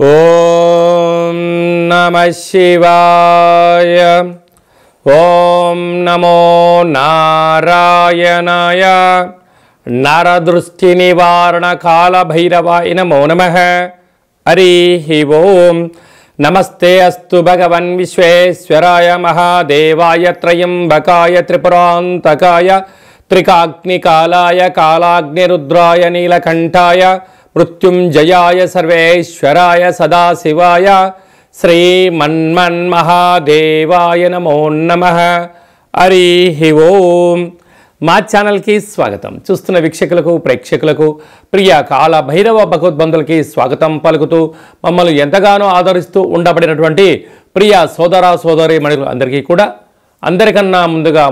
ఓం నమః శివాయ. ఓం నమో నారాయణాయ. నరదృష్టి నివారణ కాల భైరవాయ నమో నమః. హరి ఓం. నమస్తే అస్తు భగవన్ విశ్వేశ్వరాయ మహాదేవాయ త్రయంబకాయ త్రిపురాంతకాయ త్రికాగ్నికాలాయ కాలాగ్నిరుద్రాయ నీలకంఠాయ మృత్యుంజయాయ సర్వేశ్వరాయ సదాశివాయ శ్రీమన్మన్మహాదేవాయ నమో నమః. హరి ఓం. మా ఛానల్కి స్వాగతం. చూస్తున్న వీక్షకులకు ప్రేక్షకులకు ప్రియ కాల భైరవ భగవద్బంధులకి స్వాగతం పలుకుతూ మమ్మల్ని ఎంతగానో ఆదరిస్తూ ఉండబడినటువంటి ప్రియ సోదర సోదరి మణులు అందరికీ కూడా అందరికన్నా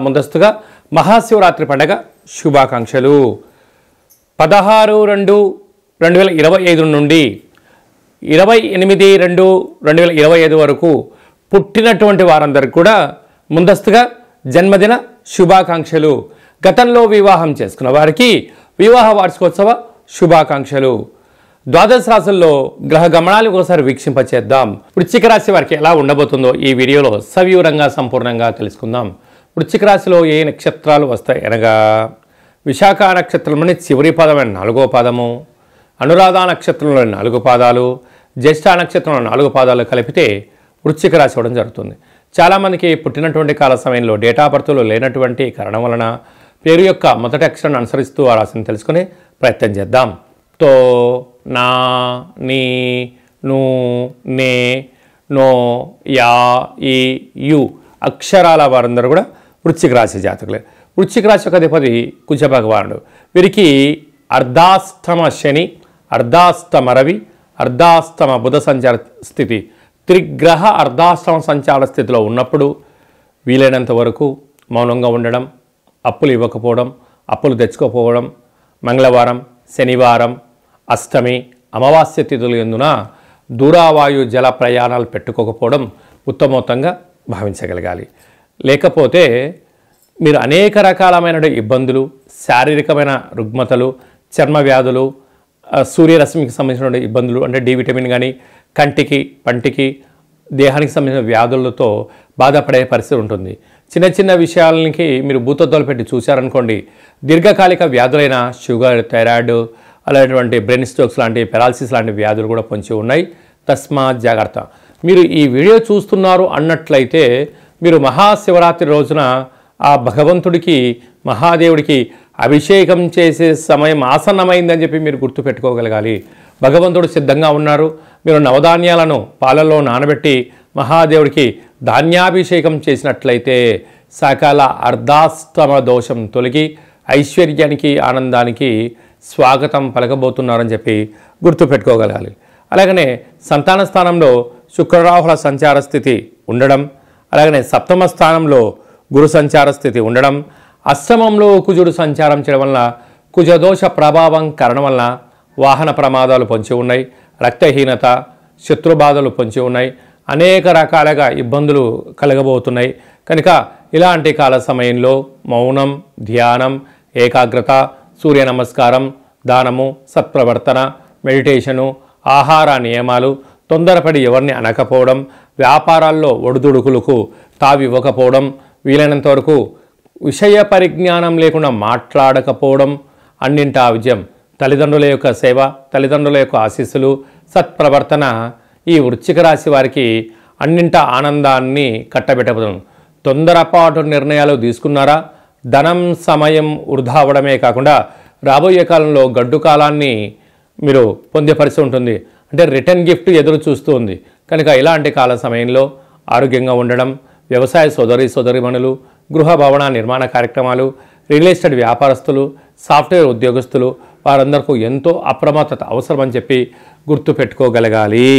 ముందస్తుగా మహాశివరాత్రి పండగ శుభాకాంక్షలు. 16/2/2025 నుండి 28/2/2025 వరకు పుట్టినటువంటి వారందరికీ కూడా ముందస్తుగా జన్మదిన శుభాకాంక్షలు. గతంలో వివాహం చేసుకున్న వారికి వివాహ వార్షికోత్సవ శుభాకాంక్షలు. ద్వాదశ రాశుల్లో గ్రహ గమనాలు ఒకసారి వీక్షింపచేద్దాం. వృశ్చిక రాశి వారికి ఎలా ఉండబోతుందో ఈ వీడియోలో సవివరంగా సంపూర్ణంగా తెలుసుకుందాం. వృశ్చిక రాశిలో ఏ నక్షత్రాలు వస్తాయి అనగా విశాఖ నక్షత్రంలోని చివరి పాదమైన 4వ పాదము, అనురాధ నక్షత్రంలోని 4 పాదాలు, జ్యేష్ఠ నక్షత్రంలో 4 పాదాలు కలిపితే వృశ్చిక రాశి అవ్వడం జరుగుతుంది. చాలామందికి పుట్టినటువంటి కాల సమయంలో డేటా బర్త్లో లేనటువంటి కారణం వలన పేరు యొక్క మొదటి అక్షరాన్ని అనుసరిస్తూ ఆ రాశిని తెలుసుకునే ప్రయత్నం చేద్దాం. తో, నా, నీ, ను, నే, నో, యా, ఈ, యు అక్షరాల వారందరూ కూడా వృశ్చిక రాశి జాతకులే. వృశ్చిక రాశి యొక్క అధిపతి కుజ భగవానుడు. వీరికి అర్ధాష్టమ శని, అర్ధాష్టమ రవి, అర్ధాష్టమ బుధ సంచార స్థితి, త్రిగ్రహ అర్ధాష్టమ సంచార స్థితిలో ఉన్నప్పుడు వీలైనంత వరకు మౌనంగా ఉండడం, అప్పులు ఇవ్వకపోవడం, అప్పులు తెచ్చుకోకపోవడం, మంగళవారం, శనివారం, అష్టమి, అమావాస్య తిథులు ఎందున దూరావాయు జల ప్రయాణాలు పెట్టుకోకపోవడం ఉత్తమోత్తంగా భావించగలగాలి. లేకపోతే మీరు అనేక రకాలమైన ఇబ్బందులు, శారీరకమైన రుగ్మతలు, చర్మ వ్యాధులు, సూర్యరశ్మికి సంబంధించిన ఇబ్బందులు అంటే డి విటమిన్ కానీ కంటికి పంటికి దేహానికి సంబంధించిన వ్యాధులతో బాధపడే పరిస్థితి ఉంటుంది. చిన్న చిన్న విషయాలకి మీరు భూతద్దాలు పెట్టి చూశారనుకోండి, దీర్ఘకాలిక వ్యాధులైన షుగర్, థైరాయిడ్, అలాంటి బ్రెయిన్ స్ట్రోక్స్ లాంటి పెరాలసిస్ లాంటి వ్యాధులు కూడా పొంచి ఉన్నాయి. తస్మాత్ జాగ్రత్త. మీరు ఈ వీడియో చూస్తున్నారు అన్నట్లయితే మీరు మహాశివరాత్రి రోజున ఆ భగవంతుడికి, మహాదేవుడికి అభిషేకం చేసే సమయం ఆసన్నమైందని చెప్పి మీరు గుర్తుపెట్టుకోగలగాలి. భగవంతుడు సిద్ధంగా ఉన్నారు. మీరు నవధాన్యాలను పాలల్లో నానబెట్టి మహాదేవుడికి ధాన్యాభిషేకం చేసినట్లయితే సకల అర్ధాష్టమ దోషం తొలగి ఐశ్వర్యానికి, ఆనందానికి స్వాగతం పలకబోతున్నారని చెప్పి గుర్తుపెట్టుకోగలగాలి. అలాగనే సంతాన స్థానంలో శుక్రరాహుల సంచార స్థితి ఉండడం, అలాగనే సప్తమ స్థానంలో గురు సంచార స్థితి ఉండడం, అష్టమంలో కుజుడు సంచారం చేయడం వల్ల కుజదోష ప్రభావం కారణం వల్ల వాహన ప్రమాదాలు పొంచి ఉన్నాయి, రక్తహీనత, శత్రుబాధలు పొంచి ఉన్నాయి, అనేక రకాలుగా ఇబ్బందులు కలగబోతున్నాయి. కనుక ఇలాంటి కాల సమయంలో మౌనం, ధ్యానం, ఏకాగ్రత, సూర్య నమస్కారం, దానము, సత్ప్రవర్తన, మెడిటేషను, ఆహార నియమాలు, తొందరపడి ఎవరిని అనకపోవడం, వ్యాపారాల్లో ఒడిదుడుకులకు తావివ్వకపోవడం, వీలైనంత వరకు విషయ పరిజ్ఞానం లేకుండా మాట్లాడకపోవడం, అన్నింటా విజయం. తల్లిదండ్రుల యొక్క సేవ, తల్లిదండ్రుల యొక్క ఆశీస్సులు, సత్ప్రవర్తన ఈ వృశ్చిక రాశి వారికి అన్నింటా ఆనందాన్ని కట్టబెట్టబోతుంది. తొందరపాటు నిర్ణయాలు తీసుకున్నారా, ధనం సమయం వృధా అవ్వడమే కాకుండా రాబోయే కాలంలో గడ్డు కాలాన్ని మీరు పొందే పరిస్థితి ఉంటుంది. అంటే రిటర్న్ గిఫ్ట్ ఎదురు చూస్తూ ఉంది. కనుక ఇలాంటి కాల సమయంలో ఆరోగ్యంగా ఉండడం, వ్యవసాయ సోదరీమణులు, గృహ భవన నిర్మాణ కార్యక్రమాలు, రియల్ ఎస్టేట్ వ్యాపారస్తులు, సాఫ్ట్వేర్ ఉద్యోగస్తులు వారందరికీ ఎంతో అప్రమత్తత అవసరమని చెప్పి గుర్తుపెట్టుకోగలగాలి.